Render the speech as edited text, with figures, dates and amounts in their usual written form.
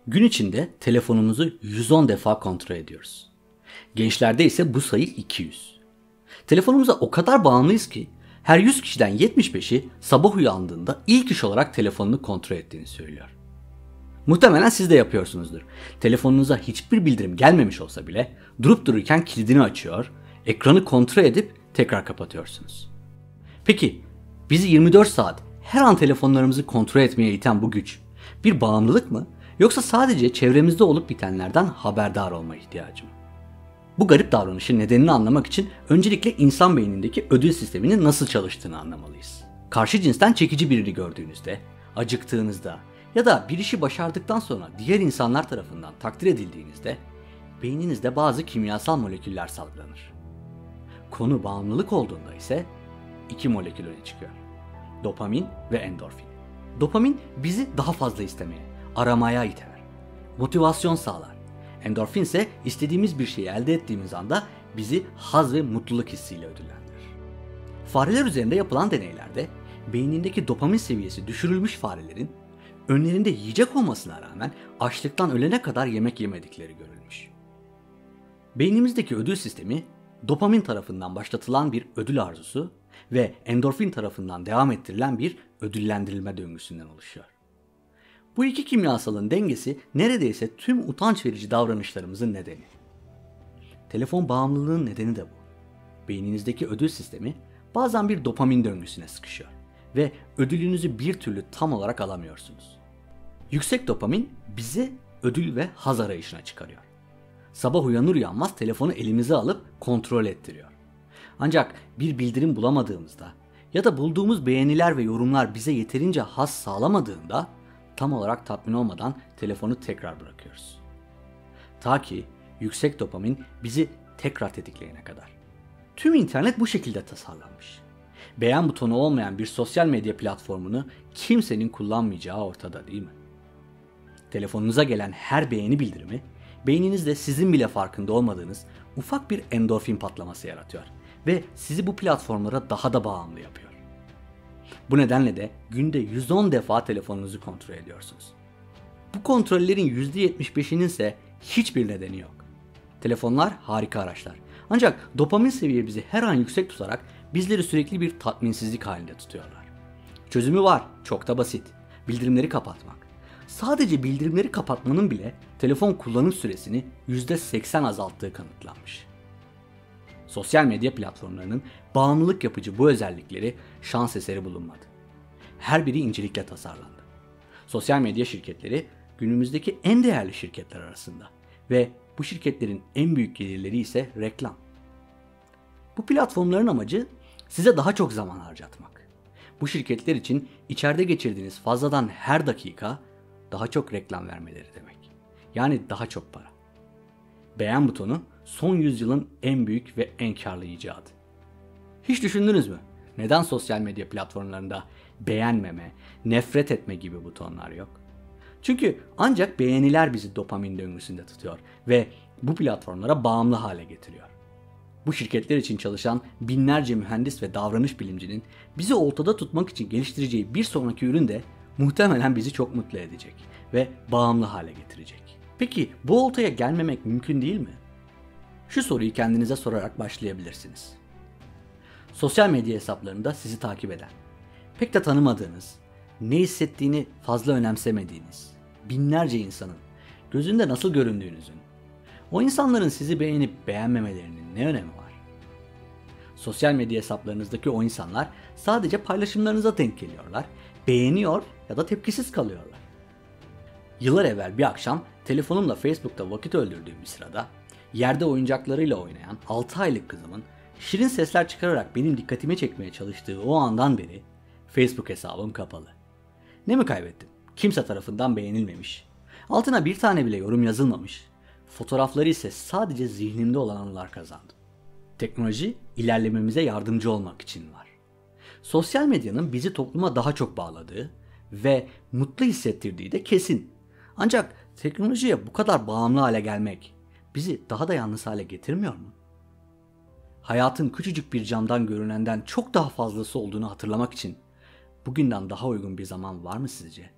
Gün içinde telefonumuzu 110 defa kontrol ediyoruz. Gençlerde ise bu sayı 200. Telefonumuza o kadar bağımlıyız ki her 100 kişiden 75'i sabah uyandığında ilk iş olarak telefonunu kontrol ettiğini söylüyor. Muhtemelen siz de yapıyorsunuzdur. Telefonunuza hiçbir bildirim gelmemiş olsa bile durup dururken kilidini açıyor, ekranı kontrol edip tekrar kapatıyorsunuz. Peki bizi 24 saat her an telefonlarımızı kontrol etmeye iten bu güç bir bağımlılık mı, yoksa sadece çevremizde olup bitenlerden haberdar olma ihtiyacı mı? Bu garip davranışın nedenini anlamak için öncelikle insan beynindeki ödül sisteminin nasıl çalıştığını anlamalıyız. Karşı cinsten çekici birini gördüğünüzde, acıktığınızda ya da bir işi başardıktan sonra diğer insanlar tarafından takdir edildiğinizde beyninizde bazı kimyasal moleküller salgılanır. Konu bağımlılık olduğunda ise iki molekül öne çıkıyor: dopamin ve endorfin. Dopamin bizi daha fazla istemeye, aramaya iter. Motivasyon sağlar. Endorfin ise istediğimiz bir şeyi elde ettiğimiz anda bizi haz ve mutluluk hissiyle ödüllendirir. Fareler üzerinde yapılan deneylerde beynindeki dopamin seviyesi düşürülmüş farelerin önlerinde yiyecek olmasına rağmen açlıktan ölene kadar yemek yemedikleri görülmüş. Beynimizdeki ödül sistemi dopamin tarafından başlatılan bir ödül arzusu ve endorfin tarafından devam ettirilen bir ödüllendirilme döngüsünden oluşuyor. Bu iki kimyasalın dengesi neredeyse tüm utanç verici davranışlarımızın nedeni. Telefon bağımlılığının nedeni de bu. Beyninizdeki ödül sistemi bazen bir dopamin döngüsüne sıkışıyor ve ödülünüzü bir türlü tam olarak alamıyorsunuz. Yüksek dopamin bizi ödül ve haz arayışına çıkarıyor. Sabah uyanır uyanmaz telefonu elimize alıp kontrol ettiriyor. Ancak bir bildirim bulamadığımızda ya da bulduğumuz beğeniler ve yorumlar bize yeterince haz sağlamadığında tam olarak tatmin olmadan telefonu tekrar bırakıyoruz. Ta ki yüksek dopamin bizi tekrar tetikleyene kadar. Tüm internet bu şekilde tasarlanmış. Beğen butonu olmayan bir sosyal medya platformunu kimsenin kullanmayacağı ortada, değil mi? Telefonunuza gelen her beğeni bildirimi beyninizde sizin bile farkında olmadığınız ufak bir endorfin patlaması yaratıyor ve sizi bu platformlara daha da bağımlı yapıyor. Bu nedenle de günde 110 defa telefonunuzu kontrol ediyorsunuz. Bu kontrollerin %75'inin ise hiçbir nedeni yok. Telefonlar harika araçlar. Ancak dopamin seviyemizi her an yüksek tutarak bizleri sürekli bir tatminsizlik halinde tutuyorlar. Çözümü var, çok da basit. Bildirimleri kapatmak. Sadece bildirimleri kapatmanın bile telefon kullanım süresini %80 azalttığı kanıtlanmış. Sosyal medya platformlarının bağımlılık yapıcı bu özellikleri şans eseri bulunmadı. Her biri incelikle tasarlandı. Sosyal medya şirketleri günümüzdeki en değerli şirketler arasında ve bu şirketlerin en büyük gelirleri ise reklam. Bu platformların amacı size daha çok zaman harcatmak. Bu şirketler için içeride geçirdiğiniz fazladan her dakika daha çok reklam vermeleri demek. Yani daha çok para. Beğen butonu son yüzyılın en büyük ve en karlı icadı. Hiç düşündünüz mü? Neden sosyal medya platformlarında beğenmeme, nefret etme gibi butonlar yok? Çünkü ancak beğeniler bizi dopamin döngüsünde tutuyor ve bu platformlara bağımlı hale getiriyor. Bu şirketler için çalışan binlerce mühendis ve davranış bilimcinin bizi ortada tutmak için geliştireceği bir sonraki ürün de muhtemelen bizi çok mutlu edecek ve bağımlı hale getirecek. Peki bu oltaya gelmemek mümkün değil mi? Şu soruyu kendinize sorarak başlayabilirsiniz. Sosyal medya hesaplarında sizi takip eden, pek de tanımadığınız, ne hissettiğini fazla önemsemediğiniz binlerce insanın gözünde nasıl göründüğünüzün, o insanların sizi beğenip beğenmemelerinin ne önemi var? Sosyal medya hesaplarınızdaki o insanlar sadece paylaşımlarınıza denk geliyorlar, beğeniyor ya da tepkisiz kalıyorlar. Yıllar evvel bir akşam telefonumla Facebook'ta vakit öldürdüğüm bir sırada yerde oyuncaklarıyla oynayan 6 aylık kızımın şirin sesler çıkararak benim dikkatimi çekmeye çalıştığı o andan beri Facebook hesabım kapalı. Ne mi kaybettim? Kimse tarafından beğenilmemiş. Altına bir tane bile yorum yazılmamış. Fotoğrafları ise sadece zihnimde olan anılar kazandı. Teknoloji ilerlememize yardımcı olmak için var. Sosyal medyanın bizi topluma daha çok bağladığı ve mutlu hissettirdiği de kesin. Ancak teknolojiye bu kadar bağımlı hale gelmek bizi daha da yalnız hale getirmiyor mu? Hayatın küçücük bir camdan görünenden çok daha fazlası olduğunu hatırlamak için bugünden daha uygun bir zaman var mı sizce?